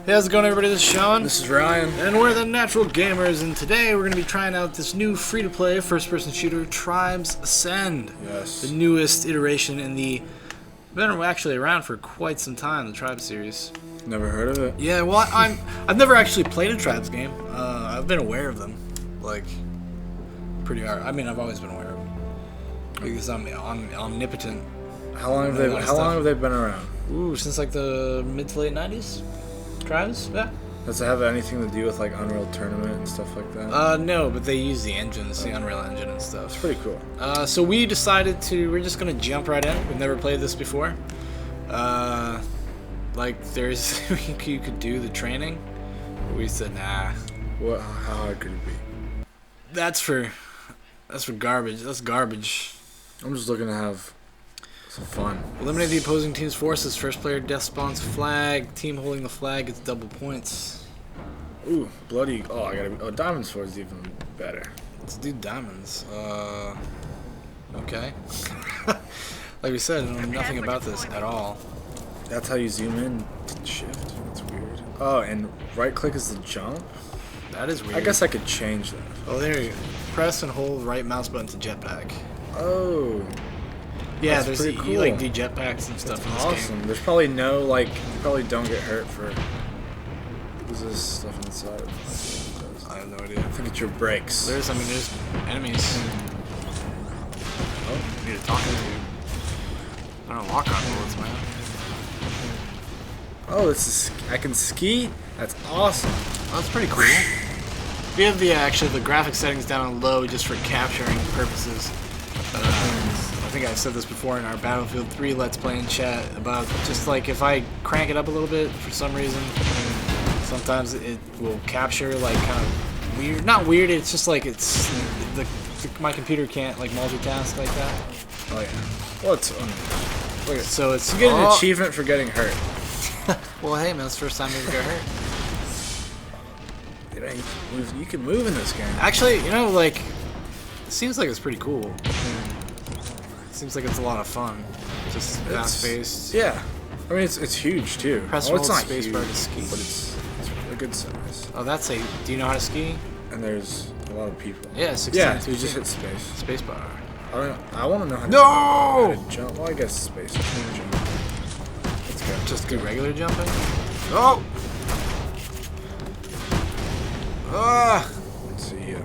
Hey, how's it going, everybody? This is Shaun. This is Ryan. And we're the Natural Gamers, and today we're going to be trying out this new free-to-play first-person shooter, Tribes Ascend. Yes. The newest iteration in the... been actually around for quite some time, the Tribes series. Never heard of it. Yeah, well, I've never actually played a Tribes game. I've been aware of them. Like, pretty hard. I mean, I've always been aware of them. Because I'm omnipotent. How long have they been around? Ooh, since like the mid to late 90s? Tribes? Yeah. Does it have anything to do with like Unreal Tournament and stuff like that? No, but they use the engines, the Unreal Engine and stuff. It's pretty cool. So we decided we're just gonna jump right in. We've never played this before. Like there's, you could do the training. We said, nah. What? How hard could it be? That's for garbage. That's garbage. I'm just looking to have some fun. Eliminate the opposing team's forces. First player death spawns flag. Team holding the flag gets double points. Ooh, bloody. Oh, I gotta. Oh, Diamond Sword's even better. Let's do diamonds. Okay. Like we said, I know nothing about this at all. That's how you zoom in. Shift. That's weird. Oh, and right click is the jump. That is weird. I guess I could change that. Oh, there you go. Press and hold right mouse button to jetpack. Oh. Yeah, That's there's pretty you cool. like do jetpacks and stuff in this Awesome. game. There's probably no like. You probably don't get hurt for. There's this stuff inside. I have no idea. I think it's your brakes. There's enemies. Oh, I need to talk to you. I don't lock on bullets, man. Oh, this is. I can ski. That's awesome. Oh, that's pretty cool. We have the graphic settings down on low just for capturing purposes. I think I've said this before in our Battlefield 3 Let's Play in chat about just like if I crank it up a little bit for some reason, sometimes it will capture like kind of weird. Not weird. It's just like my computer can't like multitask like that. Oh yeah. Well, it's. Look at So it's you get an achievement for getting hurt. Well, hey man, it's the first time we ever got hurt. You can move in this game. Actually, you know, like, it seems like it's pretty cool. Seems like it's a lot of fun. Just fast-paced. Yeah. I mean, it's huge, too. Press it's not space huge, bar to ski. but it's a good size. Oh, that's a... Do you know how to ski? And there's a lot of people. Yeah, 16. Yeah, you just hit space. Space bar. I want to know how to jump. Well, I guess space is jump. Let's go. Just do regular jumping? Oh! Ah! Let's see.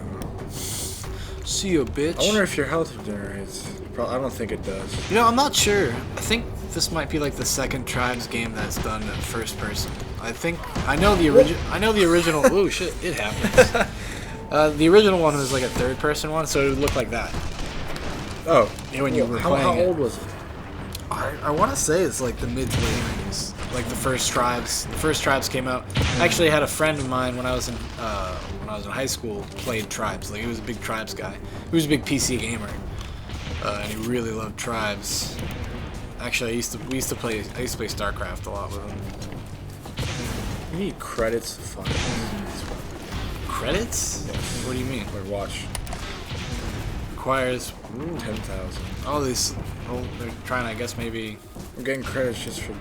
See you, bitch. I wonder if your health regenerates. I don't think it does. You know, I'm not sure. I think this might be like the second Tribes game that's done in first person. I know the original. Oh shit! It happens. The original one was like a third person one, so it would look like that. Oh, when you were playing how old was it? I want to say it's like the mid to late 90s. Like the first Tribes came out. I actually had a friend of mine when I was in high school played Tribes. Like he was a big Tribes guy. He was a big PC gamer, and he really loved Tribes. Actually, I used to play StarCraft a lot with him. You need credits to fund it. Credits? Yes. What do you mean? Like watch. Requires 10,000. all these. Oh, they're trying to, I guess, maybe I'm getting credits just for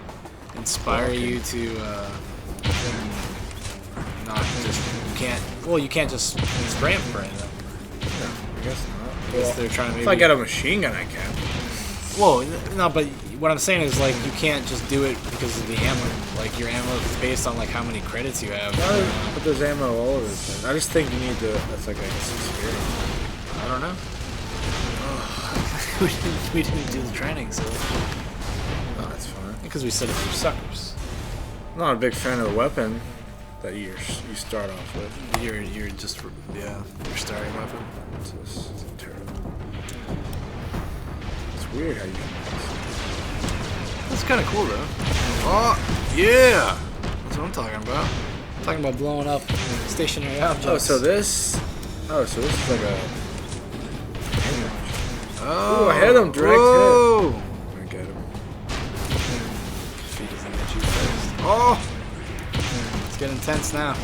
inspire you to not just you can't just spray them for anything. No, I guess not. I guess they're trying to maybe, if I get a machine gun, I can. Well, no, but what I'm saying is like you can't just do it because of the ammo. Like your ammo is based on like how many credits you have. No, but there's ammo all over the place. I just think you need to. That's like experience. I don't know. we didn't do the training, so. Oh, that's fine. Because we said it for suckers. I'm not a big fan of the weapon that you start off with. You're just your starting weapon. It's terrible. It's weird how you can. That's kind of cool though. Oh yeah, that's what I'm talking about. I'm talking about blowing up stationary objects. Oh, so this is like a. Oh, I hit him direct hit. I get him. If he doesn't get you first. Oh, it's getting intense now.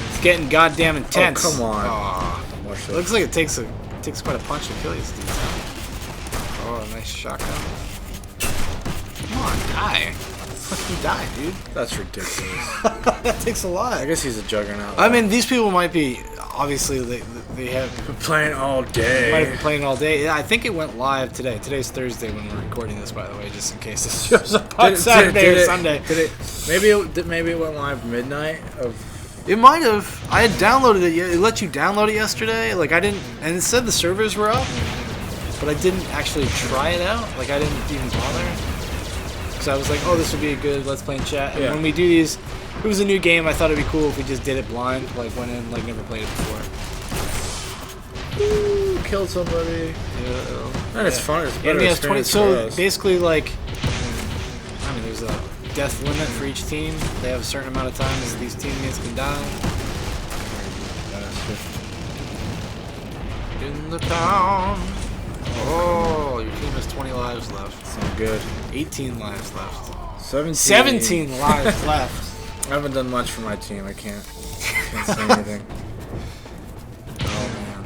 It's getting goddamn intense. Oh, come on. Oh. It looks like it takes quite a punch to kill you, Steve. Oh, nice shotgun. Come on, die. You die, dude. That's ridiculous. That takes a lot. I guess he's a juggernaut. I mean, these people might be, obviously, they have been playing all day. Might have been playing all day. Yeah, I think it went live today. Today's Thursday when we're recording this, by the way, just in case this shows up on Saturday or Sunday. Maybe it went live midnight of. It might have. I had downloaded it. It let you download it yesterday. Like I didn't, and it said the servers were up, but I didn't actually try it out. Like I didn't even bother. So I was like, oh, this would be a good Let's Play and Chat. And when we do these, it was a new game. I thought it'd be cool if we just did it blind, like went in, like never played it before. Ooh, killed somebody. Yeah. And it's fun. It's better. And has 20. So basically, like, I mean, there's a death limit for each team. They have a certain amount of time as these teammates can die. In the town. Oh, your team has 20 lives left. That's not good. 18 lives left. 17 lives left. I haven't done much for my team. I can't say anything. Oh man,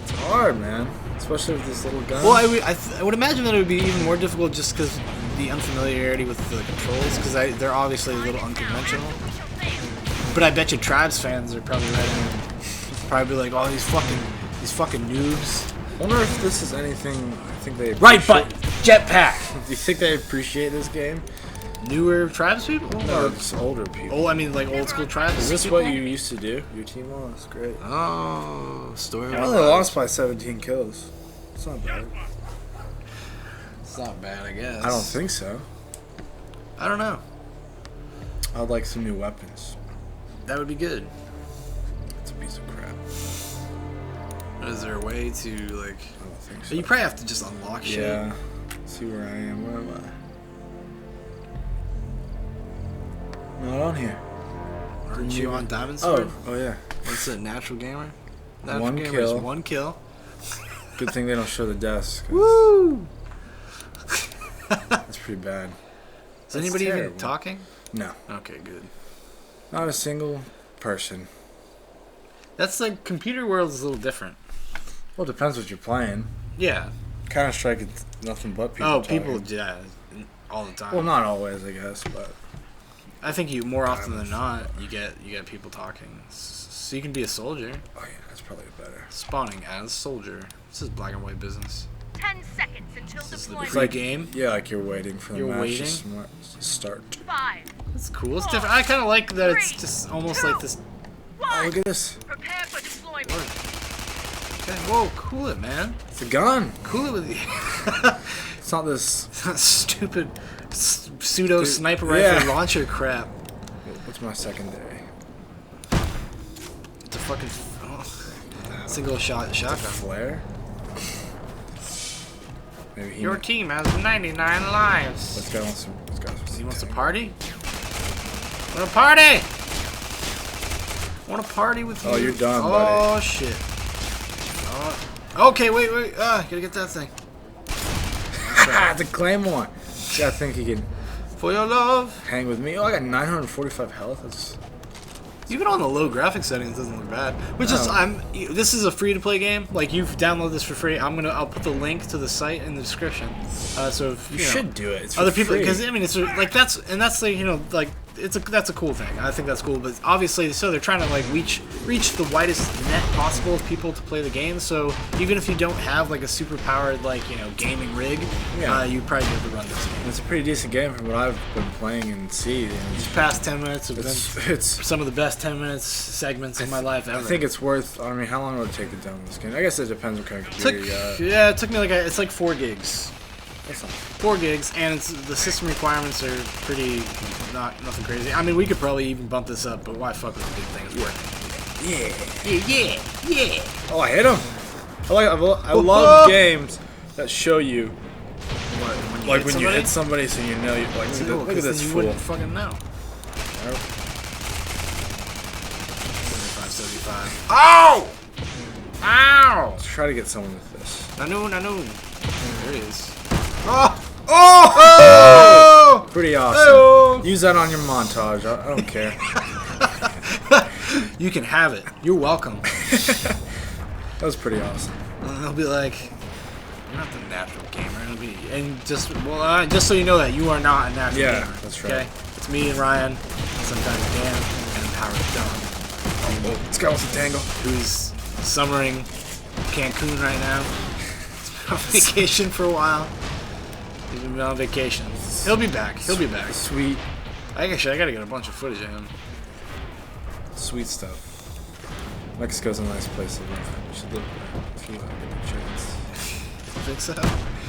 it's hard, man. Especially with this little gun. Well, I would imagine that it would be even more difficult just because the unfamiliarity with the controls, because they're obviously a little unconventional. But I bet you Tribes fans are probably probably like, oh, these fucking noobs. I wonder if this is anything. I think they right button jetpack. Do you think they appreciate this game? Newer Tribes people? No, it's older people. Oh, I mean like old school Tribes. Is this people? What you used to do? Your team lost. Great. Oh, story. I only lost by 17 kills. It's not bad. It's not bad, I guess. I don't think so. I don't know. I'd like some new weapons. That would be good. It's a piece of crap. Is there a way to like? I don't think so. You probably have to just unlock shit. Yeah. See where I am. Where am I? Not on here. Aren't you on Diamond Sword? Oh yeah. What's it? Natural Gamer. Natural One Gamer's kill. 1 kill. Good thing they don't show the deaths. Woo! That's pretty bad. Is anybody even talking? No. Okay, good. Not a single person. That's like computer world is a little different. Well, it depends what you're playing. Yeah. Counter-Strike is nothing but people. Oh, talking. people, yeah, all the time. Well, not always, I guess, but I think you more often than not you get people talking. So you can be a soldier. Oh yeah, that's probably better. Spawning as soldier. This is black and white business. 10 seconds until deployment. It's like game. Yeah, like you're waiting for the match to start. 5. That's cool. It's different. I kind of like that. It's just almost like this. Oh, look at this. Prepare for deployment. Okay, whoa, cool it, man. It's a gun. Cool it with you. It's not this stupid pseudo sniper rifle launcher crap. What's my secondary? It's a fucking single shot shotgun. Flare. Maybe he Your team has 99 lives. Let's go on some. He wants to party? Want to party? Want to party with you? Oh, you're done, oh, buddy. Shit. Okay, wait. Gotta get that thing. The Claymore. Yeah, I think he can For your love. hang with me. Oh, I got 945 health. That's Even on the low graphic settings, it doesn't look bad. Which is, this is a free-to-play game. Like, you've downloaded this for free. I'll put the link to the site in the description. So if you should do it. It's other for people, free. because I mean, it's like that's like like that's a cool thing. I think that's cool. But obviously, so they're trying to like reach the widest net possible of people to play the game. So even if you don't have like a super powered gaming rig, you probably be able to run this game. It's a pretty decent game from what I've been playing and see. These past 10 minutes have been it's some of the best 10 minutes segments of my life ever. I think it's worth. I mean, how long would it take to download this game? I guess it depends what kind of computer you got. Yeah, it took me it's like 4 gigs. That's not 4 gigs, and the system requirements are pretty nothing crazy. I mean, we could probably even bump this up, but why fuck with the big thing? It's working. Yeah. Oh, I hit him. I love games that show you When you hit somebody, so you know you like. Look at this you fool. wouldn't fucking know. 75. Ow! Ow! Let's try to get someone with this. Nanu. There it is. Oh! Pretty awesome. Use that on your montage. I don't care. You can have it. You're welcome. That was pretty awesome. And they'll be like, You're not the natural gamer. It'll be, and just so you know that you are not a natural gamer. Yeah, that's right. Okay, it's me and Ryan, sometimes Dan, and Howard John, Oh, this guy wants to tangle. who's summering Cancun right now. He's been on vacation for a while. He's been on vacation. He'll be back. He'll be back. Sweet, I gotta get a bunch of footage of him. sweet stuff. Mexico's a nice place to live. You should live there if you get the chance. You think so?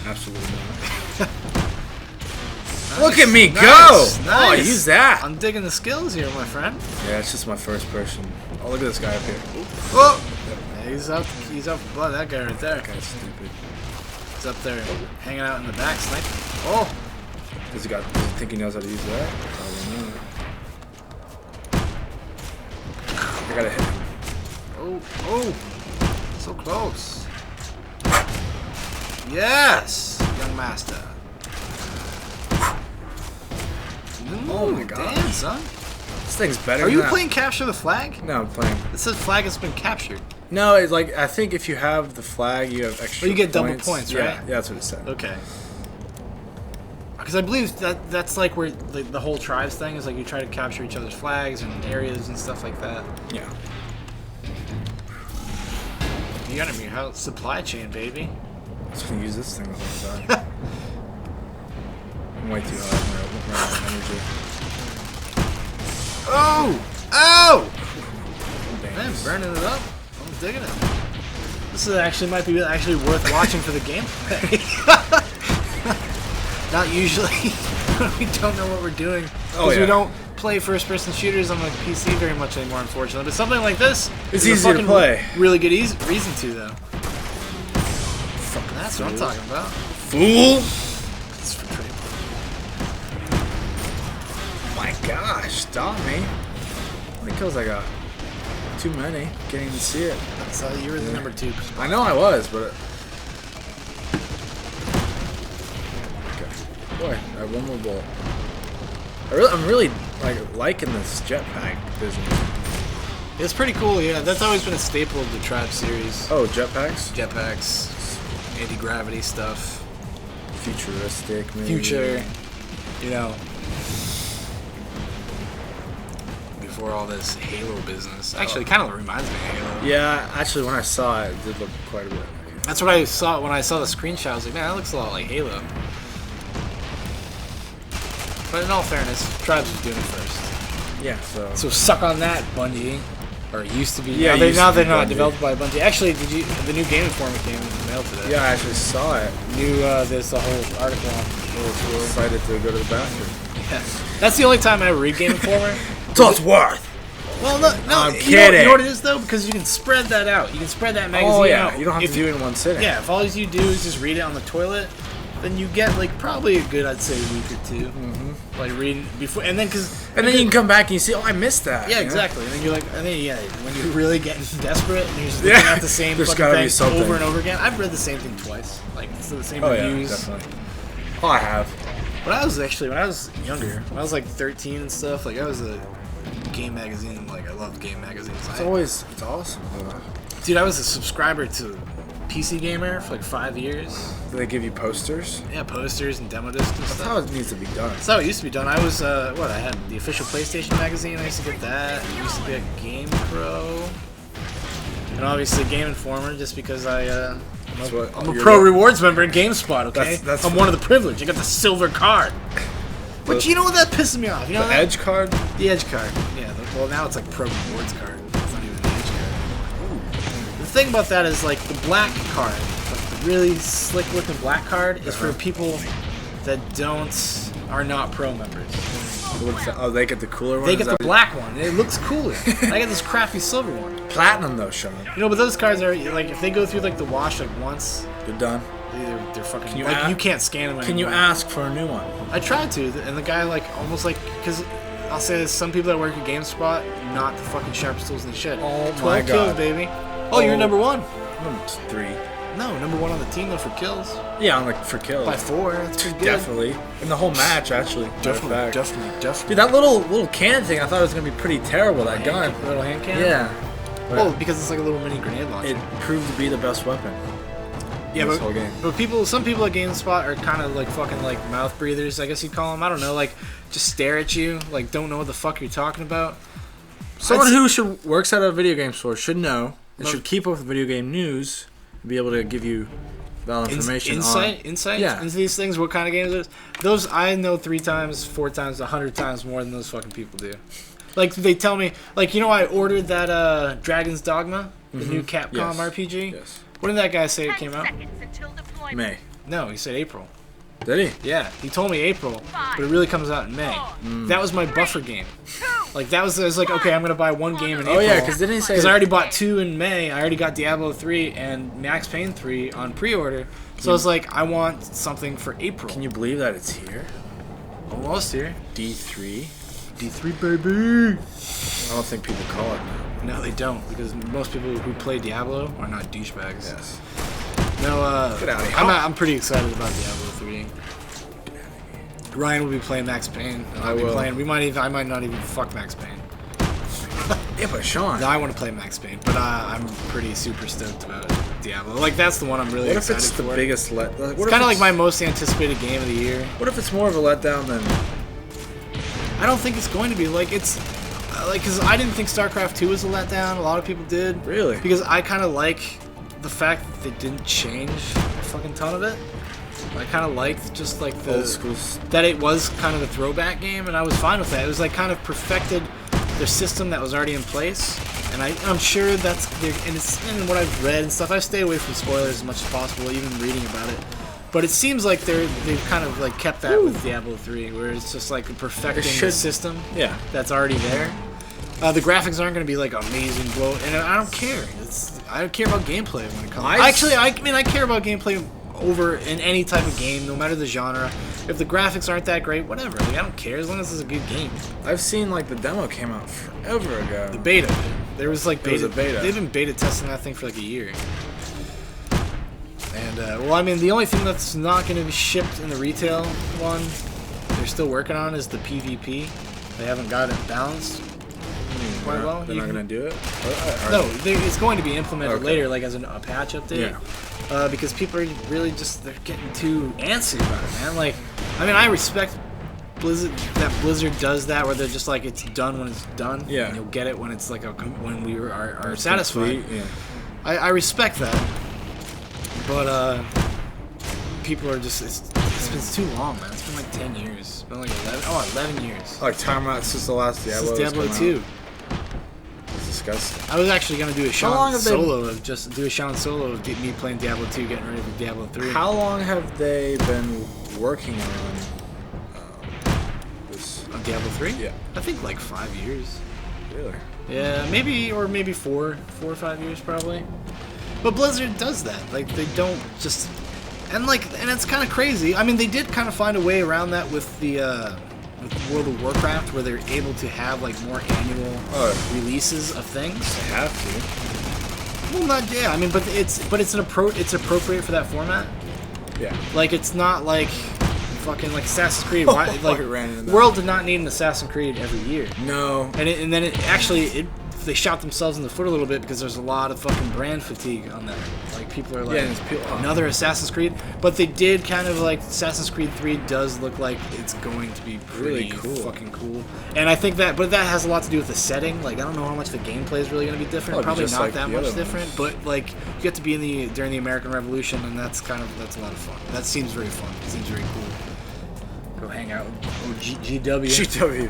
Absolutely not. Look at me Nice, go! nice. Oh, use that. I'm digging the skills here, my friend. Yeah, it's just my first person. Oh, look at this guy up here. Oh! Yeah, he's up for blood, that guy right there. That guy's stupid. He's up there hanging out in the back sniping. Oh! Does he think he knows how to use that? Probably not. I gotta hit him. Oh! So close. Yes! Young master. Oh my gosh. Damn, son. This thing's better Are than you that. playing Capture the Flag? No, I'm playing. It says flag has been captured. No, it's like, I think if you have the flag, you have extra Well, you get double points. points, Yeah, right? yeah, that's what it said. Okay. Because I believe that's like where the whole tribes thing is, like you try to capture each other's flags and areas and stuff like that. Yeah. You gotta be how supply chain, baby. I'm just gonna use this thing the whole time. I'm way too high on my energy. Oh! Oh! Damn. Man, burning it up. I'm digging it. This is might be actually worth watching for the gameplay. Not usually. We don't know what we're doing because yeah. we don't play first-person shooters on the PC very much anymore, unfortunately. But something like this It's is a easy to fucking play. Really good reason to, though. That's what I'm talking about. Fool! It's for trade. My gosh, stop me. How many kills I got? Too many. Can't even see it. So you were the number 2. I know I was, but... Okay. Boy, I have one more bullet. I'm really liking this jetpack business. It's pretty cool, yeah. That's always been a staple of the Tribe series. Oh, jetpacks? Jetpacks, anti-gravity stuff, Futuristic, maybe. future, you know. Before all this Halo business. Actually, kind of reminds me of Halo. Yeah, actually, when I saw it, it did look quite a bit. That's what I saw when I saw the screenshot. I was like, man, that looks a lot like Halo. But in all fairness, Tribes was doing it first. Yeah, So suck on that, Bungie. Or it used to be. Yeah, now they're be not Bungie. developed by Bungie. Actually, the new Game Informer came in the mail today? yeah, I actually saw it. There's the whole article on it. Decided to go to the bathroom. Yeah. That's the only time I ever read Game Informer. It's worth. Well, no, I'm you kidding. know what it is though, because you can spread that out. You can spread that magazine Oh yeah, out. you don't have If to do it in one sitting. Yeah, if all you do is just read it on the toilet, then you get like probably a good, I'd say, week or two. Mm-hmm. Like reading before, and then And then you can come back and you see, oh, I missed that. Yeah, you know? exactly. And then you're like, when you're really getting desperate and you're just looking Yeah. at the same There's fucking gotta be thing something. over and over again. I've read the same thing twice. Like it's the same Oh yeah, reviews. definitely. Oh, I have. When I was younger, when I was like 13 and stuff, like I was a game magazine. Like I loved game magazines. It's awesome. Dude, I was a subscriber to PC Gamer for like 5 years. Do they give you posters? Yeah, posters and demo discs and That's stuff. how it needs to be done. That's how it used to be done. I was, I had the official PlayStation magazine. I used to get that. I used to be a Game Pro. And obviously Game Informer, just because I'm a you're pro the- rewards member at GameSpot, okay? That's I'm one of the privileged. I got the silver card. But you know what? That pisses me off. You know The that? Edge card? The Edge card. Yeah, well, now it's like pro rewards card. It's not even the Edge card. The thing about that is, like, the black card, the really slick looking black card, is for people that are not pro members. Oh, they get the cooler one? They Is get the that- black one. It looks cooler. I get this crappy silver one. Platinum, though, Sean. You know, but those cards are, like, if they go through, like, the wash, like, once, They're done. they're fucking, you like, ask- you can't scan them anymore. Can you ask for a new one? I tried to, and the guy, like, almost, like, because I'll say this, some people that work at GameSpot, not the fucking sharpest tools in the shed. Oh, 12 my kills, God. baby. Oh, you're number 1. Number 3. No, number 1 on the team, though, for kills. Yeah, I'm like for kills. By 4, that's pretty good. Definitely. In the whole match, actually. matter of fact. Definitely. Dude, that little cannon thing, I thought it was going to be pretty terrible, that gun. Little hand cannon? Yeah. Well, because it's like a little mini grenade launcher. It proved to be the best weapon. Yeah, in this whole game. but some people at GameSpot are kind of like fucking like mouth breathers, I guess you'd call them. I don't know, like just stare at you, like don't know what the fuck you're talking about. Someone who works at a video game store should know and should keep up with video game news and be able to give you valid information. Insight Yeah. into these things. What kind of games it is? Those I know 3 times, 4 times, 100 times more than those fucking people do. Like they tell me, like I ordered that Dragon's Dogma, the new Capcom RPG. Yes. What did that guy say it 10 came out? seconds until deployment. May. No, he said April. Did he? Yeah, he told me April, but it really comes out in May. That was my buffer game. Like I was like, okay, I'm gonna buy one game in April. Oh yeah, because didn't he say? Because I already bought 2 in May. I already got Diablo 3 and Max Payne 3 on pre-order. So I was like, I want something for April. Can you believe that it's here? Almost here. D3. D3 baby. I don't think people call it that. No, they don't, because most people who play Diablo are not douchebags. Yes. No, Get out of here. I'm pretty excited about Diablo 3. Ryan will be playing Max Payne. And I'll be will. playing. I might not even fuck Max Payne. Yeah, but Sean. No, I want to play Max Payne, but I'm pretty super stoked about Diablo. Like that's the one I'm really What if excited it's the for. biggest It's kind of like my most anticipated game of the year. What if it's more of a letdown than? I don't think it's going to be like it's like because I didn't think StarCraft 2 was a letdown. A lot of people did. Really? Because I kind of like the fact that they didn't change a fucking ton of it. I kind of liked just like the Old school. that it was kind of a throwback game, and I was fine with that. It was like kind of perfected their system that was already in place, and I'm sure that's and what I've read and stuff. I stay away from spoilers as much as possible, even reading about it. But it seems like they've kind of like kept that with Diablo 3, where it's just like perfecting the system Yeah. that's already there. The graphics aren't going to be like amazing blow, and I don't care. I don't care about gameplay when it comes. I care about gameplay over in any type of game, no matter the genre. If the graphics aren't that great, whatever. Like, I don't care as long as it's a good game. I've seen like the demo came out forever ago. The beta. There was like beta. There was a beta. They've been beta testing that thing for like a year. And well, I mean, the only thing that's not going to be shipped in the retail one, they're still working on, is the PvP. They haven't got it balanced quite well. They're not gonna do it. No, it's going to be implemented Okay. later, like as a patch update. Yeah. Because people are really they're getting too antsy about it, man. Like, I mean, I respect Blizzard that Blizzard does that, where they're just like it's done when it's done. Yeah. And you'll get it when it's like when we are satisfied. Complete, yeah. I respect that, but people are just it's been too long, man. It's been like 10 years. It's been like 11 years. Like time out since the last Diablo. This is Diablo 2. It's disgusting. I was actually gonna do a long Shaun have they- solo of me playing Diablo 2, getting ready for Diablo 3. How long have they been working on this? On Diablo 3? Yeah. I think like 5 years. Really? Yeah, maybe 4 or 5 years probably. But Blizzard does that. Like they don't just and it's kind of crazy. I mean, they did kind of find a way around that with the with World of Warcraft, where they're able to have like more annual releases of things. They have to. Well, not yeah. I mean, but it's it's appropriate for that format. Yeah. Like it's not like fucking like Assassin's Creed. Why, like It ran into that. World did not need an Assassin's Creed every year. No. And then they shot themselves in the foot a little bit, because there's a lot of fucking brand fatigue on that. Like people are like, Yeah, it's another Assassin's Creed. But they did kind of like Assassin's Creed 3 does look like it's going to be pretty Really cool. fucking cool. And I think that has a lot to do with the setting. Like I don't know how much the gameplay is really going to be different. Oh, Probably just not like that the much other different. But like you get to be during the American Revolution, and that's a lot of fun. That seems very fun. It seems very cool. Go hang out with GW. GW.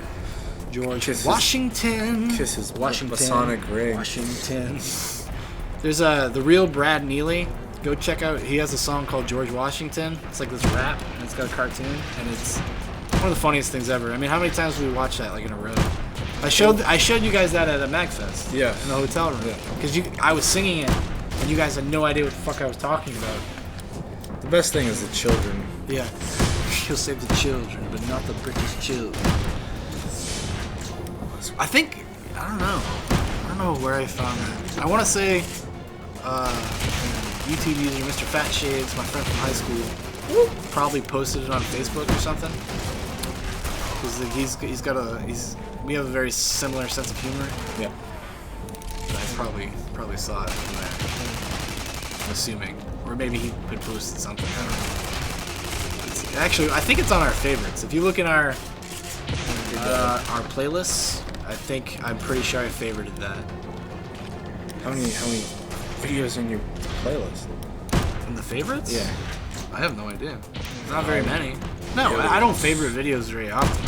George Kiss his- Washington. Kiss his Washington. Masonic ring. Washington. There's the real Brad Neely. Go check out. He has a song called George Washington. It's like this rap, and it's got a cartoon, and it's one of the funniest things ever. I mean, how many times did we watch that like in a row? I showed you guys that at a MagFest. Yeah. In the hotel room. Because I was singing it, and you guys had no idea what the fuck I was talking about. The best thing is the children. Yeah. He'll save the children, but not the British children. I think, I don't know where I found that. I want to say, YouTube user Mr. Fat Shades, my friend from high school, probably posted it on Facebook or something. Because we have a very similar sense of humor. Yeah. I probably saw it from there. I'm assuming, Or maybe he could posted something. I don't know. It's, actually, I think it's on our favorites. If you look in our playlists, I'm pretty sure I favorited that. How many videos in your playlist? In the favorites? Yeah. I have no idea. Not very many. No, I don't favorite videos very often.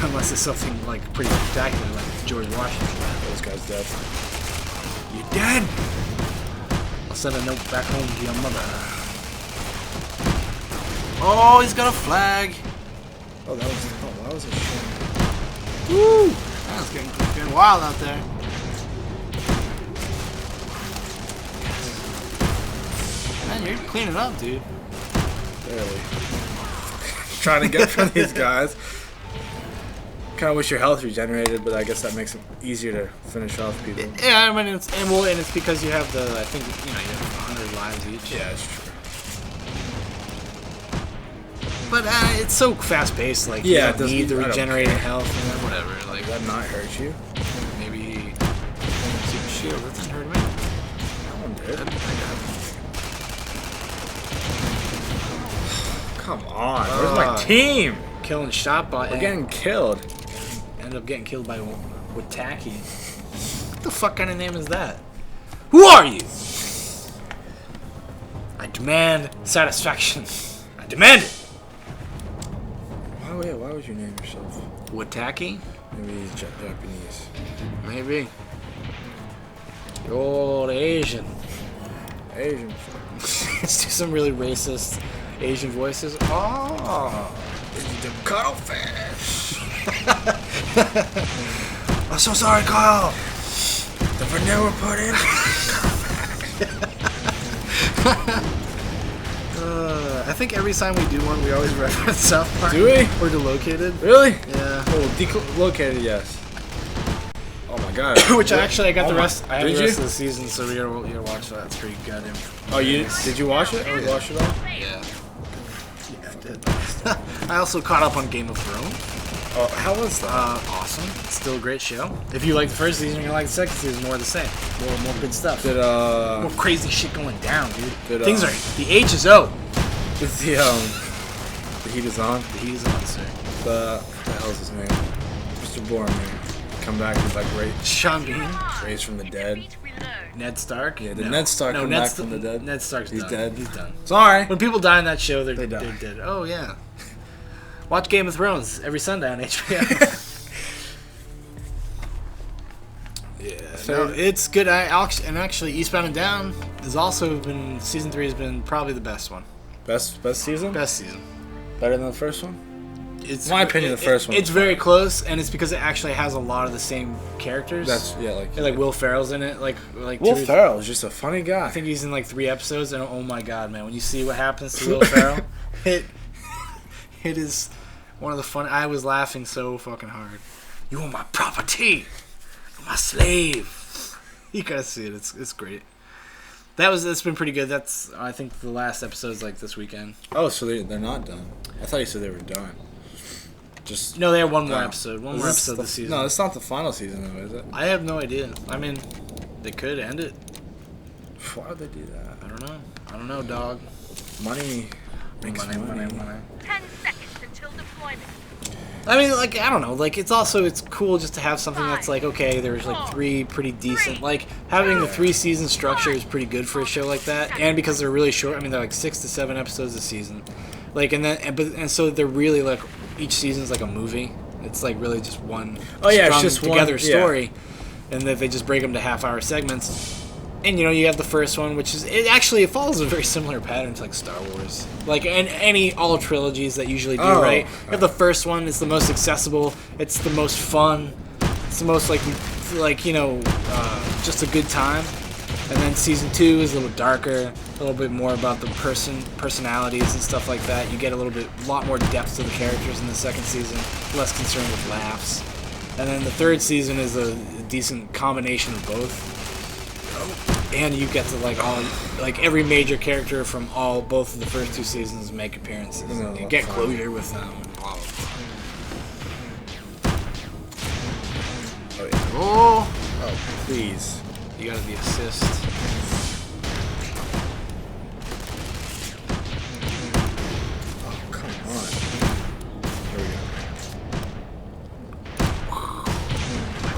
Unless it's something like pretty spectacular, like George Washington. Those guys dead. You dead? I'll send a note back home to your mother. Oh, he's got a flag. Oh, that was a shame. Woo! That's getting wild out there. Man, you're cleaning up, dude. Barely. Trying to get from these guys. Kind of wish your health regenerated, but I guess that makes it easier to finish off people. Yeah, I mean, it's because you have I think, you have 100 lives each. Yeah, it's true. But it's so fast-paced, like, yeah, you don't need the regenerated health, whatever. Like, does that not hurt you? Maybe super shield. That didn't hurt me. That one did. Come on, where's my team? Killing shot by. We're getting killed. End up getting killed by Wataki. What the fuck kind of name is that? Who are you? I demand satisfaction. I demand it. Why would you name yourself? Wataki? Maybe he's Japanese. Maybe. You're Asian. Asian. Let's do some really racist Asian voices. Oh, The cuttlefish. I'm so sorry, Kyle. The vanilla pudding. I think every time we do one, we always reference South Park. Do we? Or Delocated. Really? Yeah. Oh, delocated, yes. Oh my god. Which I got the rest. I have Did the rest you? of the season, so we gotta watch that. It's pretty goddamn. Oh, did you watch it? Or watch it all? Yeah. Yeah, I did. I also caught up on Game of Thrones. Oh, how was that? Awesome. Still a great show. If you like the first season, you like the second season, more of the same. More good stuff. Did More crazy shit going down, dude. Did, Things are the H is O. did the heat is on? The heat is on, sir. What the hell's his name? Mr. Boromir. Come back, he's like Sean Bean. raised from the dead. Ned Stark. Yeah, did Ned Stark come back from the dead? Ned Stark's He's done. dead? He's done. Sorry. When people die in that show, they're die. dead. Oh yeah. Watch Game of Thrones every Sunday on HBO. Yeah, no, it's good. And actually, Eastbound and Down has also been season 3 has been probably the best one. Best season? Best season. Better than the first one? It's In my opinion, the first one. It's very close, and it's because it actually has a lot of the same characters. That's like Will Ferrell's in it. Like Will Ferrell is just a funny guy. I think he's in like 3 episodes, and oh my god, man, when you see what happens to Will Ferrell, it is one of the fun. I was laughing so fucking hard. You are my property. You're my slave. You gotta see it. It's great. That's been pretty good. I think the last episode's like this weekend. Oh, so they're not done. I thought you said they were done. Just no, they have one more episode. One more episode this season. No, it's not the final season though, is it? I have no idea. I mean, they could end it. Why would they do that? I don't know, dog. Money makes money. 10 seconds until deployment. I mean, like, I don't know. Like, it's cool just to have something that's like, okay, there's like 3 pretty decent. Like, having the 3-season structure is pretty good for a show like that. And because they're really short, I mean, they're like 6 to 7 episodes a season. Like, and so they're really like, each season's like a movie. It's like really just one it's just together one story. And that they just break them to half-hour segments. And you have the first one, which is it follows a very similar pattern to like Star Wars, like and all trilogies that usually do, right? You have the first one; it's the most accessible, it's the most fun, it's the most just a good time. And then season 2 is a little darker, a little bit more about the personalities and stuff like that. You get a lot more depth to the characters in the second season, less concerned with laughs. And then the third season is a decent combination of both. And you get to every major character from both of the first 2 seasons make appearances. You get closure with them. Blah, blah, blah. Oh, please. You got the assist.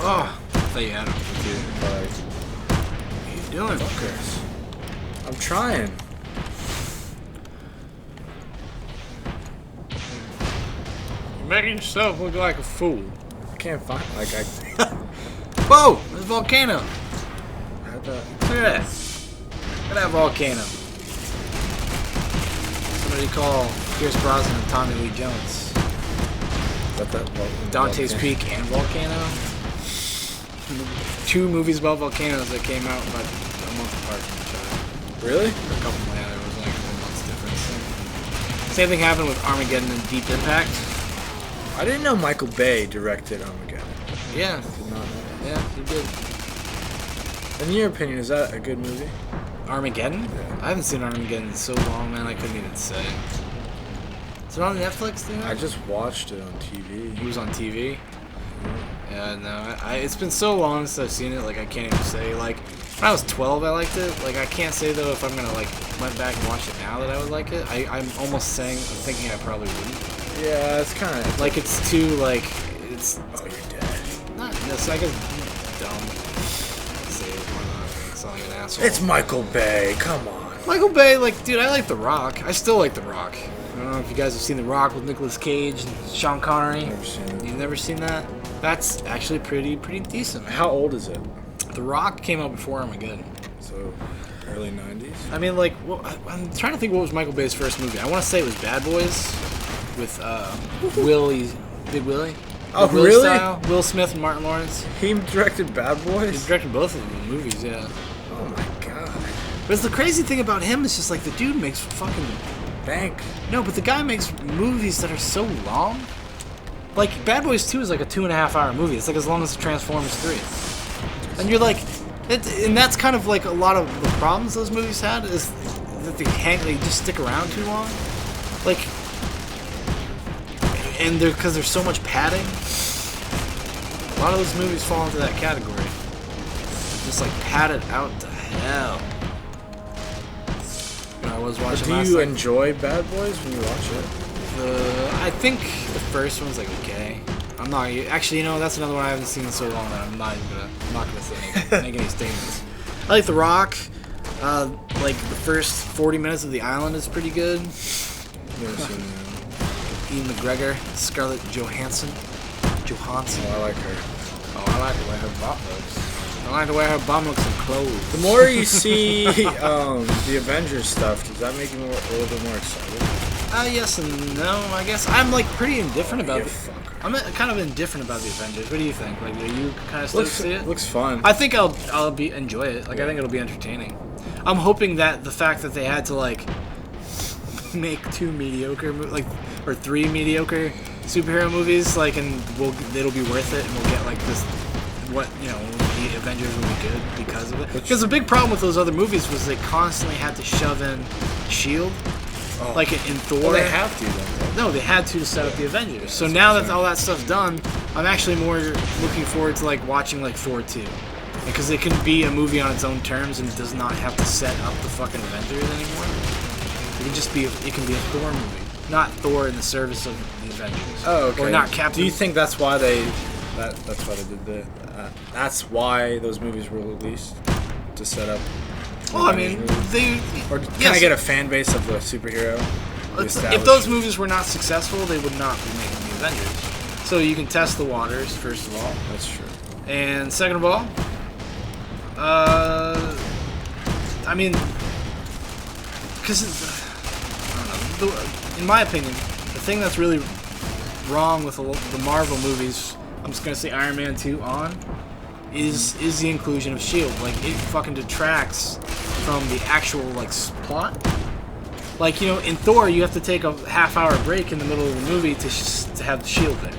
Oh, I thought you had him. Like, What are you doing? fuckers. I'm trying. You're making yourself look like a fool. I can't find. Like I Whoa! There's a volcano. had that. Look at that. Look at that volcano. Somebody call Pierce Brosnan and Tommy Lee Jones. Dante's Peak and Volcano. 2 movies about volcanoes that came out about a month apart from each other. Really? Or a couple, yeah, there was like 1 month's difference. Same thing happened with Armageddon and Deep Impact. I didn't know Michael Bay directed Armageddon. Yeah, Did not know that. yeah, he did. In your opinion, is that a good movie? Armageddon? Yeah. I haven't seen Armageddon in so long, man, I couldn't even say. Is it on Netflix, dude? I just watched it on TV. It was on TV. Yeah, no, it's been so long since I've seen it, like, I can't even say, like, when I was 12, I liked it, like, I can't say, though, if I'm gonna, like, went back and watch it now that I would like it. I'm almost saying, I'm thinking I probably wouldn't. Yeah, it's kind of Like, it's too, like, it's Oh, you're dead. not, it's like, it's dumb. Say it, why not? It's not like an asshole. It's Michael Bay. Come on. Michael Bay, like, dude, I like The Rock. I still like The Rock. I don't know if you guys have seen The Rock with Nicolas Cage and Sean Connery. Never seen it. You've never seen that? That's actually pretty decent, man. How old is it? The Rock came out before Armageddon. So, early 90s? I mean, like, I'm trying to think what was Michael Bay's first movie. I want to say it was Bad Boys with Big Willie. Oh, Big Willie really? Style, Will Smith and Martin Lawrence. He directed Bad He Boys? directed both of the movies, yeah. Oh my god. But the crazy thing about him is just like the dude makes fucking Bank. no, but the guy makes movies that are so long. Like Bad Boys 2 is like a 2.5 hour movie. It's like as long as Transformers 3. And you're like, and that's kind of like a lot of the problems those movies had is that they just stick around too long. Like, and because there's so much padding. A lot of those movies fall into that category. Just like padded out to hell. I was watching. Do last you night. enjoy Bad Boys when you watch it? I think the first one's like okay. I'm not actually. You know, that's another one I haven't seen in so long that I'm not gonna say make any statements. I like The Rock. Like the first 40 minutes of The Island is pretty good. Never seen that. Ian McGregor, Scarlett Johansson. Oh, I like her. Oh, I like the way her bum looks. I like the way her bum looks in clothes. The more you see the Avengers stuff, does that make you a little bit more excited? Yes and no. I guess I'm like pretty indifferent about You it. fucker. I'm kind of indifferent about the Avengers. What do you think? Like, are you kind of stoked to see it? Looks fun. I think I'll enjoy it. Like, I think it'll be entertaining. I'm hoping that the fact that they had to like make 2 mediocre or 3 mediocre superhero movies, like, and it'll be worth it, and we'll get like this. What, you know, the Avengers will be good because of it. Because the big problem with those other movies was they constantly had to shove in Shield, like in Thor. Well, they have to then. No, they had to set up the Avengers. So now that all that stuff's done, I'm actually more looking forward to like watching like Thor 2. Because it can be a movie on its own terms and does not have to set up the fucking Avengers anymore. It can be a Thor movie, not Thor in the service of the Avengers. Oh, okay. Or not Captain. Do you think that's why that's why they did that? That's why those movies were released to set up. Well, I mean, they Or can I get a fan base of the superhero? If those movies were not successful, they would not be making the Avengers. So you can test the waters, first of all. That's true. And second of all, I mean, because, I don't know, in my opinion, the thing that's really wrong with the Marvel movies, I'm just going to say Iron Man 2 on, is the inclusion of S.H.I.E.L.D. Like, it fucking detracts from the actual, like, plot. Like, you know, in Thor, you have to take a half-hour break in the middle of the movie to have the shield there.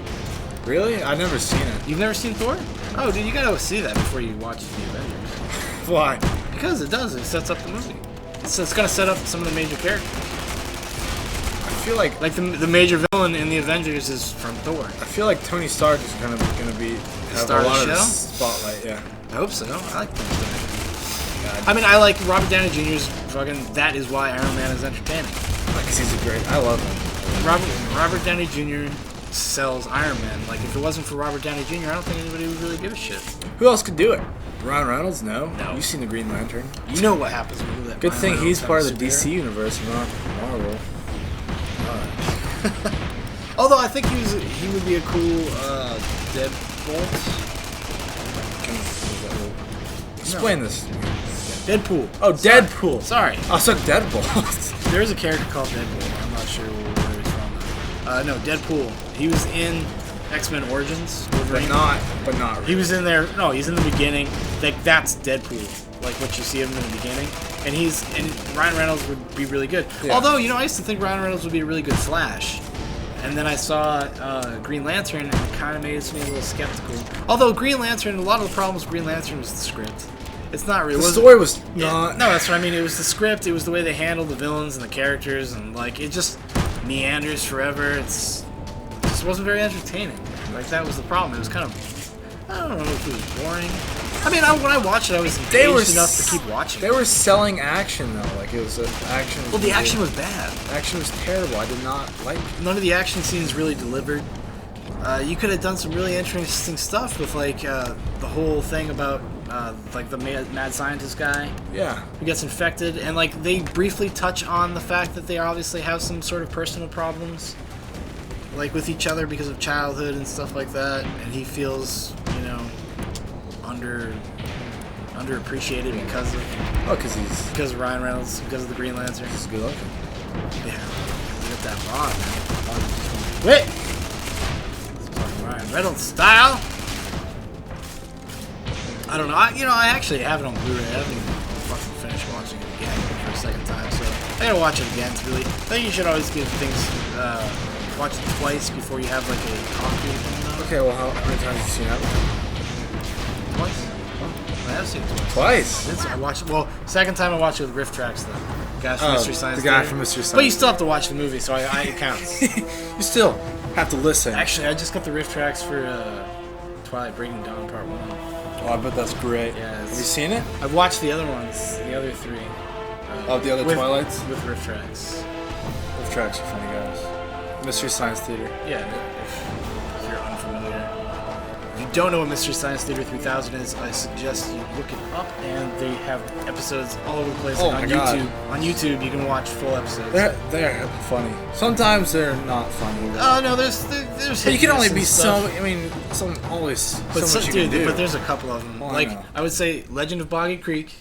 Really? I've never seen it. You've never seen Thor? Oh, dude, you gotta see that before you watch the Avengers. Why? Because it does. It sets up the movie. It's gonna set up some of the major characters. I feel like the major villain in the Avengers is from Thor. I feel like Tony Stark is gonna have Star a of the lot of the show? spotlight. Yeah. I hope so. I like Tony Stark. I mean, I like Robert Downey Jr.'s fucking. That is why Iron Man is entertaining. Because he's a great. I love him. Robert Downey Jr. sells Iron Man. Like, if it wasn't for Robert Downey Jr., I don't think anybody would really give a shit. Who else could do it? Ryan Reynolds? No. No. You've seen the Green Lantern. You know what happens when you let Good Ryan thing Reynolds he's part of have the a DC superhero. universe and not Marvel. Although I think he would be a cool Deadbolt. Explain this. Deadpool. Oh, Deadpool. Sorry. I was like Deadbolt. There is a character called Deadpool. I'm not sure where he's from. No, Deadpool. He was in X-Men Origins. Wolverine. but not really. He was in there. No, he's in the beginning. Like, that's Deadpool. Like what you see him in the beginning. And Ryan Reynolds would be really good. Yeah. Although, you know, I used to think Ryan Reynolds would be a really good Flash. And then I saw Green Lantern, and it kind of made me a little skeptical. Although Green Lantern, a lot of the problems with Green Lantern was the script. It's not really. The story was not. No, that's what I mean. It was the script. It was the way they handled the villains and the characters, and like it just meanders forever. It just wasn't very entertaining. Like that was the problem. It was kind of. I don't know if it was boring. I mean, when I watched it, I was engaged enough to keep watching. They were selling action though, like it was action. Well, the action was bad. Action was terrible. I did not like it. None of the action scenes really delivered. You could have done some really interesting stuff with like the whole thing about like the mad scientist guy Yeah. who gets infected, and like they briefly touch on the fact that they obviously have some sort of personal problems, like with each other because of childhood and stuff like that, and he feels, you know, underappreciated because of Ryan Reynolds, because of the Green Lantern. He's good looking. Yeah, look at that rod, man. Wait! Ryan Reynolds style. I don't know. I actually have it on Blu-ray. I haven't even fucking finished watching it again for a second time, so I gotta watch it again. It's really. I think you should always give things watch it twice before you have like a concrete opinion. Okay, well, how many times have you seen that? Twice. I have seen it twice. Twice. I watched it. Well, second time I watched it with Riff Tracks though. Guys from Mystery Science. The guy Theater. from Mystery Science. But you still have to watch the movie, so it counts. You still have to listen. Actually, I just got the Riff Tracks for Twilight Breaking Dawn Part 1. Oh, I bet that's great. Yeah, Have you seen it? I've watched the other ones, the other three. The other with, Twilights? With Riff Tracks. Riff Tracks are funny, guys. Mystery Science Theater. Yeah, if you're unfamiliar. If you don't know what Mystery Science Theater 3000 is, I suggest you look it up, and they have episodes all over the place. Oh on my God. YouTube. On YouTube, you can watch full episodes. They're funny. Sometimes they're not funny. Oh no, there's. But you can only be stuff. so. I mean, always But so much you can do. but there's a couple of them. Oh, I like know. I would say, Legend of Boggy Creek.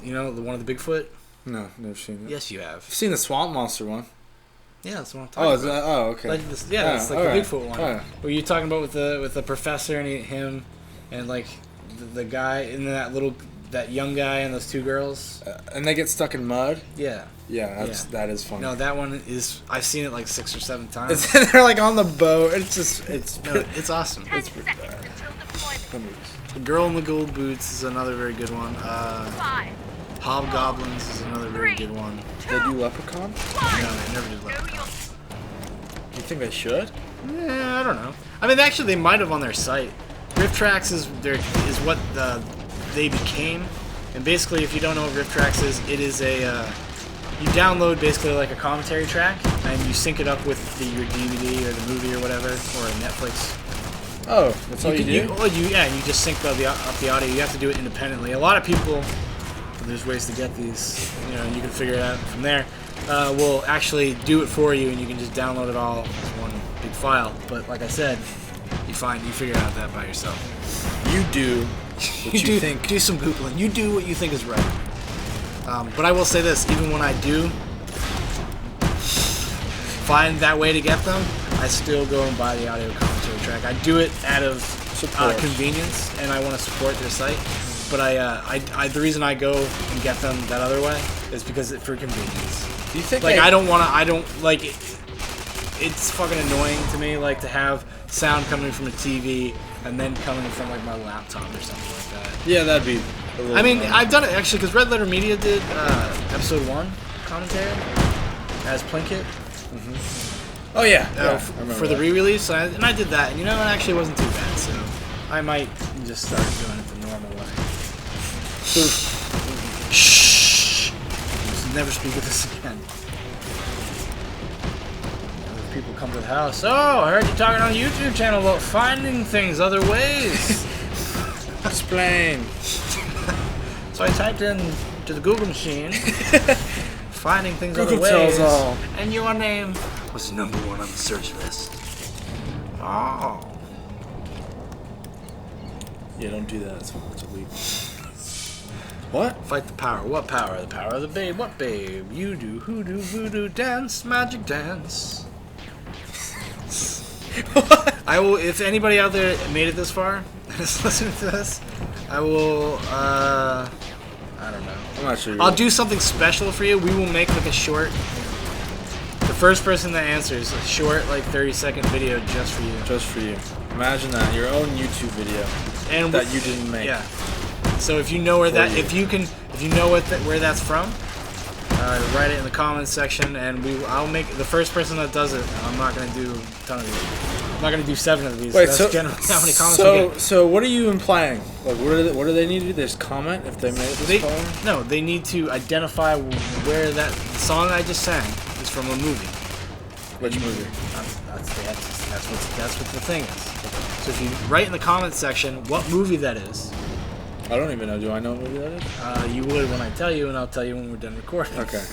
You know, the one of the Bigfoot. No, never seen it. Yes, you have. I've seen the Swamp Monster one. Yeah, that's what I'm talking Oh, about. is that? Oh, okay. Like this, yeah, it's like the alright. Bigfoot one. Alright. Where you're talking about with the professor and him, and like the guy and that young guy and those two girls. And they get stuck in mud. Yeah. Yeah, that is funny. No, that one is. I've seen it like 6 or 7 times. They're like on the boat. It's It's awesome. 10 seconds until deployment. The Girl in the Gold Boots is another very good one. 5, Hobgoblins is another very good one. They do Leprechaun? No, they never did Know Leprechaun. your You think they should? I don't know. I mean, actually, they might have on their site. Riff Tracks is what they became, and basically, if you don't know what Riff Tracks is, it is you download basically like a commentary track, and you sync it up with your DVD or the movie or whatever, or a Netflix. Oh, that's all you do? You just sync up the audio. You have to do it independently. A lot of people, there's ways to get these, you can figure it out from there. Will actually do it for you, and you can just download it all as one big file. But like I said, you figure out that by yourself. You do what you think. Do some Googling. You do what you think is right. But I will say this, even when I do find that way to get them, I still go and buy the audio commentary track. I do it out of convenience, and I want to support their site. But the reason I go and get them that other way is because for convenience. Do you think it's fucking annoying to me, like, to have sound coming from a TV and then coming from, like, my laptop or something like that. Yeah, that'd be a little... I mean, I've done it, actually, because Red Letter Media did episode 1 commentary as Plinkett. Oh, yeah. For the re-release, and I did that, and it actually wasn't too bad, so I might just start doing it the normal way. Shh! Just never speak of this again. people come to the house. Oh, I heard you talking on a YouTube channel about finding things other ways. Explain. So I typed in to the Google machine, finding things Google other ways, tells all. and your name was #1 on the search list. Oh. Yeah, don't do that. It's illegal. What? Fight the power. What power? The power of the babe. What babe? You do hoodoo, voodoo, dance, magic dance. I will. If anybody out there made it this far and is listening to this, I will. I don't know. I'm not sure. I'll do something special for you. We will make like a short. The first person that answers a short, like 30-second video just for you. Just for you. Imagine that, your own YouTube video And that you didn't make. Yeah. So if you know where that, if you know where that's from, write it in the comments section, and I'll make the first person that does it. I'm not gonna do a ton of these. I'm not gonna do 7 of these. Wait, that's so generally how many comments we get. So what are you implying? Like, what do they need to do? They just comment if they made it this far? No, they need to identify where that song I just sang is from a movie. Which movie? That's what the thing is. So if you write in the comments section what movie that is, I don't even know. Do I know what movie that is? you would when I tell you, and I'll tell you when we're done recording. Okay.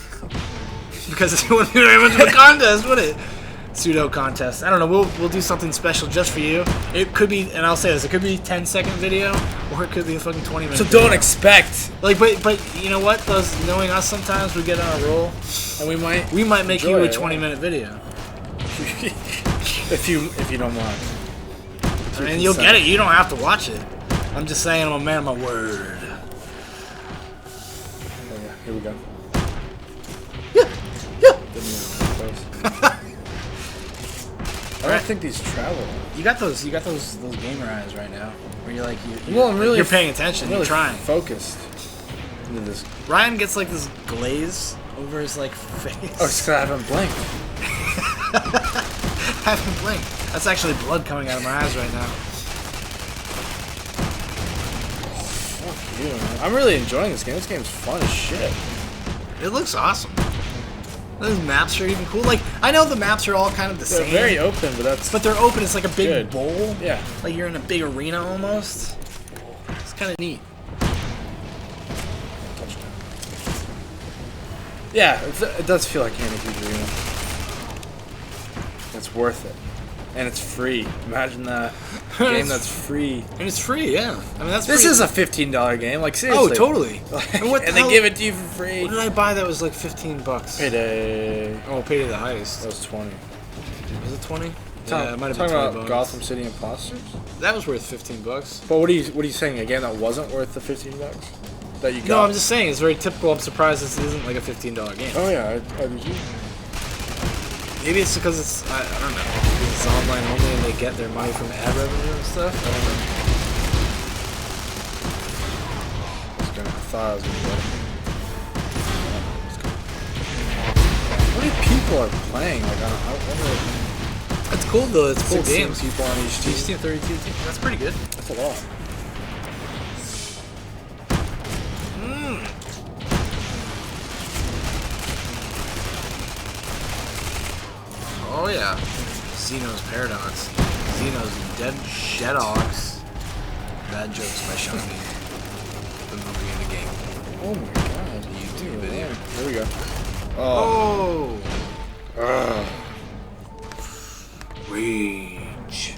Because it wouldn't be very much of a contest, would it? Pseudo contest. I don't know. We'll do something special just for you. It could be, and I'll say this: it could be a 10-second video, or it could be a fucking 20-minute. So video. don't expect. Like, but you know what? Knowing us, sometimes we get on a roll, And we might make you a 20-minute video, if you don't mind. and you'll get it. You don't have to watch it. I'm just saying, I'm a man of my word. Okay, here we go. Yeah. I don't think these travel. You got those gamer eyes right now, where you're like, I'm you're paying attention. really You're trying. focused into this. Ryan gets like this glaze over his like face. Oh, it's 'cause I haven't blinked. I haven't blinked. That's actually blood coming out of my eyes right now. Fuck you, man. I'm really enjoying this game. This game's fun as shit. It looks awesome. Those maps are even cool. Like, I know the maps are all kind of the They're same. very open, but they're open. It's like a big Good. bowl. Yeah. Like you're in a big arena almost. It's kind of neat. Yeah, it does feel like you're in a huge arena. It's worth it. And it's free. Imagine that. A game that's free. And it's free, yeah. I mean, that's This free. is a $15 game, like seriously. Oh, totally. And they give it to you for free. What did I buy that was like $15? Payday. Oh, Payday the Heist. That was 20. Was it 20? Yeah, it might have talking been 20 about bucks. Gotham City Imposters. That was worth $15. But what are you saying? A game that wasn't worth the $15 that you got? No, I'm just saying it's very typical. I'm surprised this isn't like a $15 game. Oh yeah, I did you? Maybe it's because it's I don't know. Because it's online only and they get their money from ad revenue and stuff. I don't know. I thought I was gonna get it. How many people are playing? Like I wonder. It's cool though. It's cool 16 games. people on each team. Each team 32 teams. That's pretty good. That's a lot. Oh yeah. Xeno's Paradox. Xeno's Deadogs. Bad jokes by Shaun. The movie and the game. Oh my god. The YouTube video. There we go. Oh. Ugh. Rage.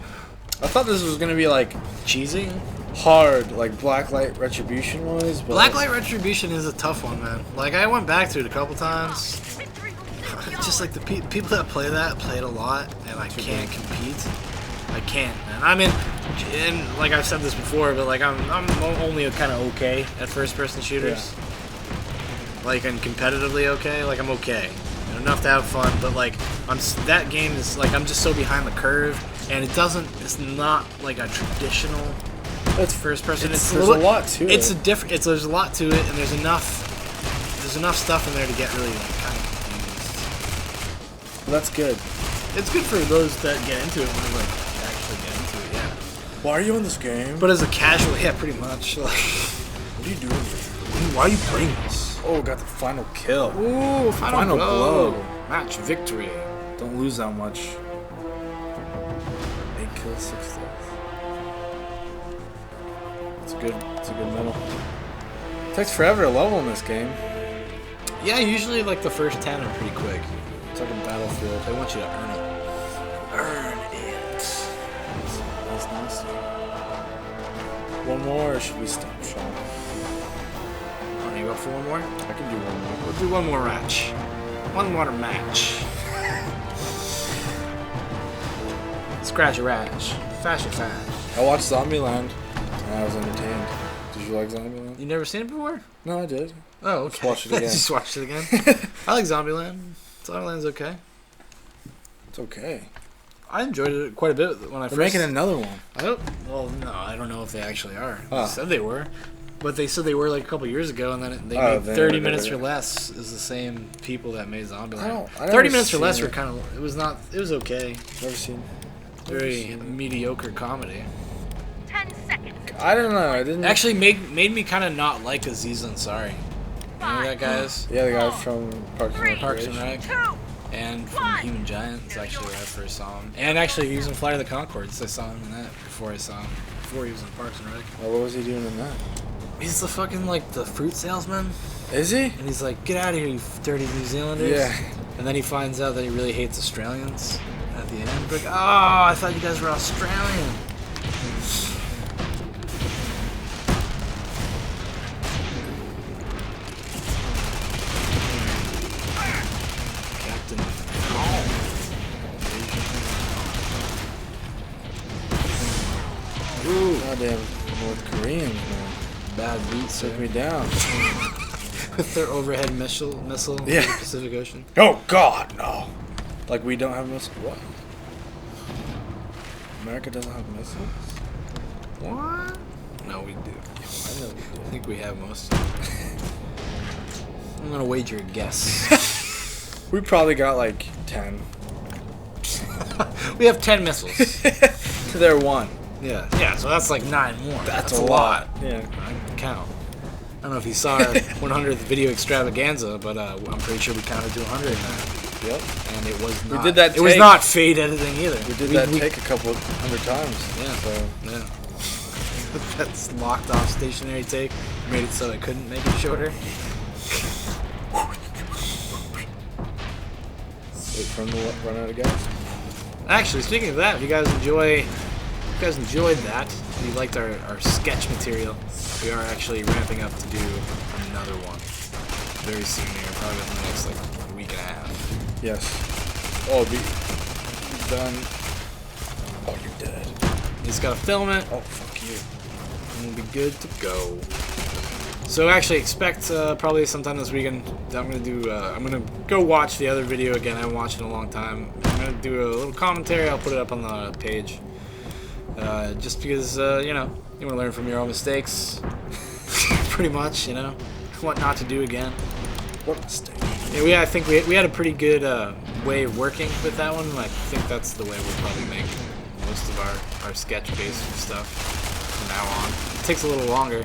I thought this was gonna be like Cheesy? hard, like Blacklight Retribution was, but Blacklight Retribution is a tough one, man. Like, I went back to it a couple times. Just like the people that play that play it a lot, and I can't compete. I can't, man. I mean, and like I've said this before, but like I'm only kind of okay at first-person shooters. Yeah. Like, and competitively okay. Like, I'm okay, enough to have fun. But like, that game is like I'm just so behind the curve, and it's not like a traditional. It's first-person. There's a lot to it. There's a lot to it, and there's enough stuff in there to get really like, kind of confused. Well, that's good. It's good for those that get into it when they like actually get into it, yeah. Why are you in this game? But as a casual, yeah, pretty much. Like, What are you doing? why are you playing this? Oh, got the final kill. Ooh, final blow. Match victory. Don't lose that much. 8 kills, 6 deaths. It's a good medal. Takes forever to level in this game. Yeah, usually like the first 10 are pretty quick. It's like a battlefield. They want you to earn it. Earn it. That's nasty. One more, or should we stop, Shaun? Want to go for one more? I can do one more. We'll do one more match. One more match. Scratch a ratch. Fashion fash. I watched Zombieland, and I was entertained. Did you like Zombieland? You never seen it before? No, I did. Oh, okay. Just watch it again. Just watched it again. I like Zombieland. Zombieland's okay. It's okay. I enjoyed it quite a bit when I They're first. making another one. I don't. Well, no, I don't know if they actually are. Ah. They said they were, but they said they were like a couple years ago, and then they Oh, made they 30 never Minutes did or it. Less is the same people that made Zombieland. I don't 30 Minutes or seen Less it. were kind of. It was not. It was okay. Never seen. Very mediocre comedy. 10 seconds. I don't know. I didn't. Actually, made me kind of not like Aziz Ansari. Remember that guys? Yeah, the guy from Parks and 3, Parks and Recreation. Rec. 2. And from Human Giants, actually, where I first saw him. And actually, he was in Flight of the Conchords. I saw him in that before I saw him. Before he was in Parks and Rec. Oh, what was he doing in that? He's the fucking, like, the fruit salesman. Is he? And he's like, get out of here, you dirty New Zealanders. Yeah. And then he finds out that he really hates Australians at the end. Like, oh, I thought you guys were Australian. Captain. Ooh. Goddamn North Koreans, man. Bad beats Took me down. with their overhead missile Yeah. in the Pacific Ocean. Oh, God, no. Like, we don't have missiles? What? America doesn't have missiles? What? No, we do. I know we do. I think we have most of them. I'm gonna wager a guess. We probably got like 10. We have 10 missiles. They're one. Yeah. Yeah, so that's like 9 more. That's a lot. Yeah. I can count. I don't know if you saw our 100th video extravaganza, but I'm pretty sure we counted to 100 in that. Yep. And it was not. did that It was take. not fade editing either. We did that take a couple hundred times. Yeah. So Yeah. That's locked off stationary take. Made it so I couldn't make it shorter. wait for him to run out of gas. Actually, speaking of that, if you guys enjoyed that, if you liked our sketch material, we are actually ramping up to do another one very soon here, probably within the next like week and a half. Yes. Oh, be done. Oh, you're dead. You just gotta film it, Oh, fuck you. and we'll be good to go. So actually, expect probably sometime this weekend that I'm gonna do. I'm gonna go watch the other video again. I haven't watched it in a long time. I'm gonna do a little commentary. I'll put it up on the page. Just because you know, you want to learn from your own mistakes, pretty much. You know, what not to do again. What mistake? Yeah, I think we had a pretty good way of working with that one. I think that's the way we'll probably make most of our sketch-based stuff from now on. It takes a little longer,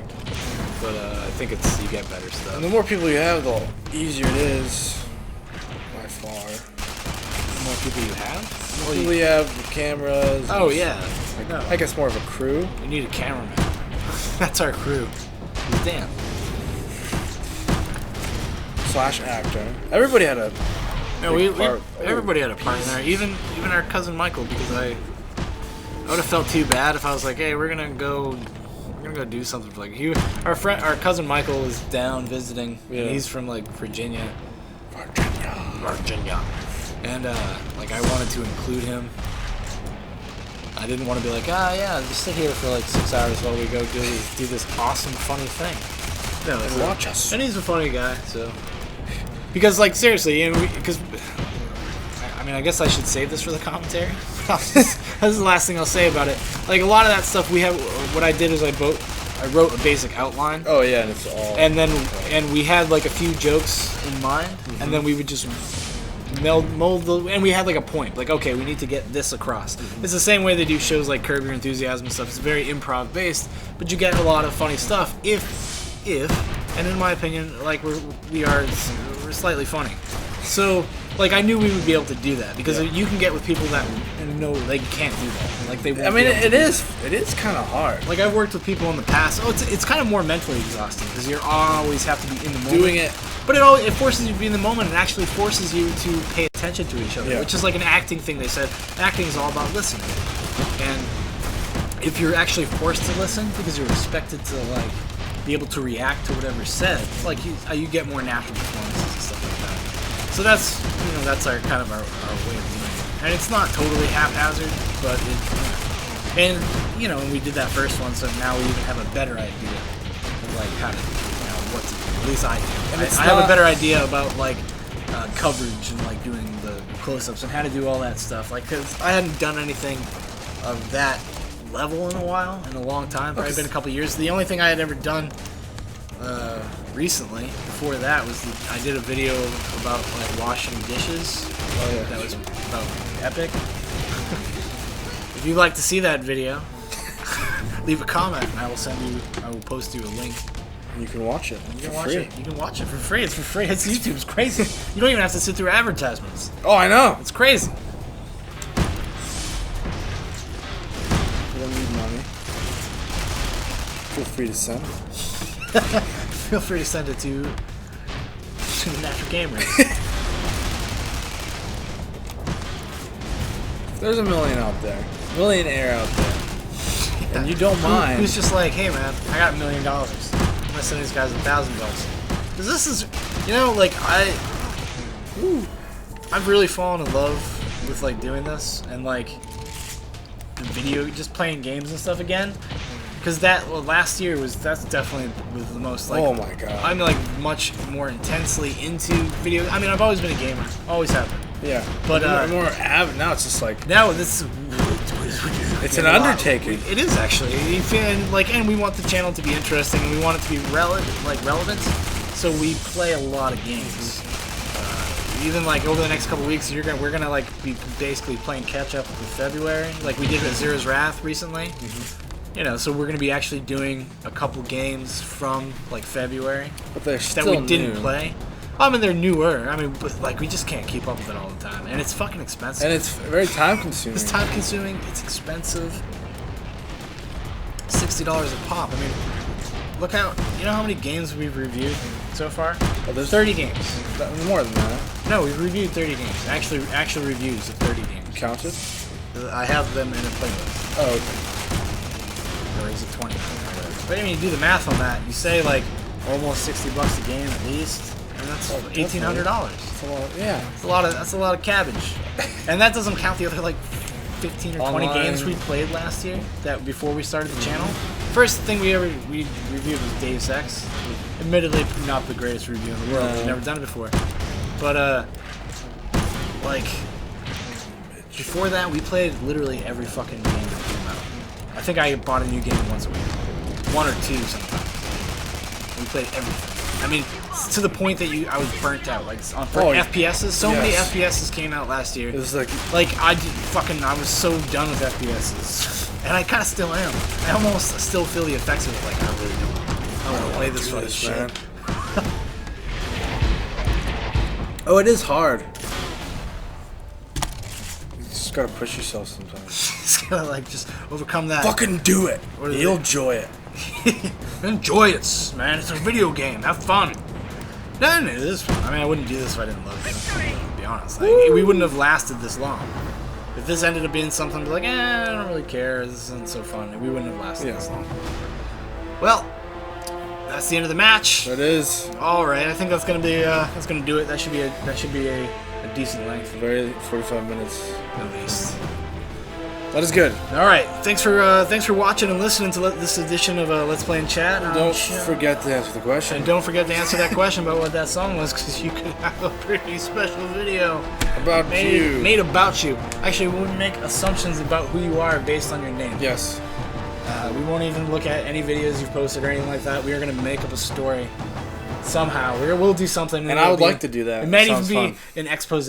but I think you get better stuff. And the more people you have, the easier it is. By far. The more people you have, The more people you have, the cameras. oh yeah, I guess more of a crew. we need a cameraman. That's our crew. Dan. / actor. Everybody had a. No, big part. everybody had a part in there. Even our cousin Michael, because I would have felt too bad if I was like, hey, we're gonna go do something. Like our cousin Michael was down visiting. Yeah. And he's from like Virginia, Virginia. and like I wanted to include him. I didn't want to be like, yeah, just sit here for like 6 hours while we go do this awesome, funny thing. No, And watch us. And he's a funny guy, so. Because, like, seriously, you know, because I mean, I guess I should save this for the commentary. This is the last thing I'll say about it. Like, a lot of that stuff we have. What I did is I wrote a basic outline, Oh yeah, and it's all. and we had like a few jokes in mind, and then we would just mold the, and we had like a point, like, okay, we need to get this across. It's the same way they do shows like Curb Your Enthusiasm and stuff. It's very improv based, but you get a lot of funny stuff if, and in my opinion, like we're slightly funny. So like I knew we would be able to do that because you can get with people that know they can't do that. Like they won't. I mean, it is kind of hard. Like I've worked with people in the past. Oh, it's kind of more mentally exhausting because you always have to be in the moment. Doing it. But it forces you to be in the moment and actually forces you to pay attention to each other, which is like an acting thing. They said acting is all about listening, and if you're actually forced to listen because you're expected to like be able to react to whatever's said, like you get more natural performances and stuff like that. So that's our kind of our way of doing it, and it's not totally haphazard, but and when we did that first one, so now we even have a better idea of like how to what to do. At least I do. I have a better idea about like coverage and like doing the close-ups and how to do all that stuff. Like, because I hadn't done anything of that level in a long time. Probably been a couple years. The only thing I had ever done recently before that was I did a video about like washing dishes. That was about epic. If you'd like to see that video, leave a comment and I will post you a link. You can watch it. You can watch it. You can watch it for free. It's for free. It's YouTube. It's crazy. You don't even have to sit through advertisements. Oh, I know. It's crazy. You don't need money. Feel free to send. Feel free to send it to the Natural Gamers. There's a millionaire out there, and you don't mind. Who's just like, hey man, I got $1 million. I'm gonna send these guys $1,000. Because this is, like I've really fallen in love with like doing this and like just playing games and stuff again. Because last year that's definitely was the most like. Oh my god. I'm like much more intensely into video. I mean, I've always been a gamer, always have been. Yeah. But more avid now. It's just like now this is. It's an undertaking. It is actually. And we want the channel to be interesting, and we want it to be relevant. So we play a lot of games. Even like over the next couple weeks, we're gonna like be basically playing catch up with February, like we did with Zera's Wrath recently. Mm-hmm. So we're gonna be actually doing a couple games from like February but they're still that we didn't play. I mean, they're newer. I mean, but like we just can't keep up with it all the time, and it's fucking expensive. And it's very time consuming. It's time consuming. It's expensive. $60 a pop. I mean, look how how many games we've reviewed so far? Oh, there's 30 games. More than that. No, we've reviewed 30 games. Actual reviews of 30 games. Counted? I have them in a playlist. Oh, okay. Or is it 20? But I mean, you do the math on that. You say like almost $60 a game at least. And that's $1,800. That's a lot. Yeah, that's a lot of cabbage, and that doesn't count the other like 15 or 20 games we played last year. That before we started the channel. First thing we reviewed was Deus Ex. Admittedly, not the greatest review in the world. We've never done it before, but like before that, we played literally every fucking game that came out. I think I bought a new game once a week, one or two sometimes. We played everything. I mean, to the point that I was burnt out. Like on FPSs, so many FPSs came out last year. It was like I was so done with FPSs, and I kind of still am. I almost still feel the effects of it. Like I really don't want to play this fucking shit. Oh, it is hard. You just gotta push yourself sometimes. Just gotta like just overcome that. Fucking do it. You'll enjoy it. Enjoy it, man. It's a video game. Have fun. Then it is fun. I mean, I wouldn't do this if I didn't love it. To be honest, we wouldn't have lasted this long. If this ended up being something like, I don't really care. This isn't so fun. We wouldn't have lasted this long. Well, that's the end of the match. That is. All right. I think that's gonna do it. That should be a decent length. Very 45 minutes at least. That is good. All right. Thanks for watching and listening to this edition of Let's Play and Chat. Don't forget to answer the question. And don't forget to answer that question about what that song was, because you could have a pretty special video made about you. Actually, we wouldn't make assumptions about who you are based on your name. Yes. We won't even look at any videos you've posted or anything like that. We are going to make up a story somehow. We'll do something. And I would like to do that. It might even be an expose.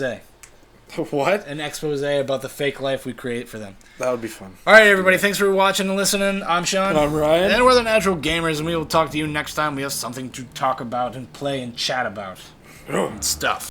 What? An expose about the fake life we create for them. That would be fun. All right, everybody. Thanks for watching and listening. I'm Shaun. And I'm Ryan. And we're the Natural Gamers, and we will talk to you next time we have something to talk about and play and chat about. And stuff.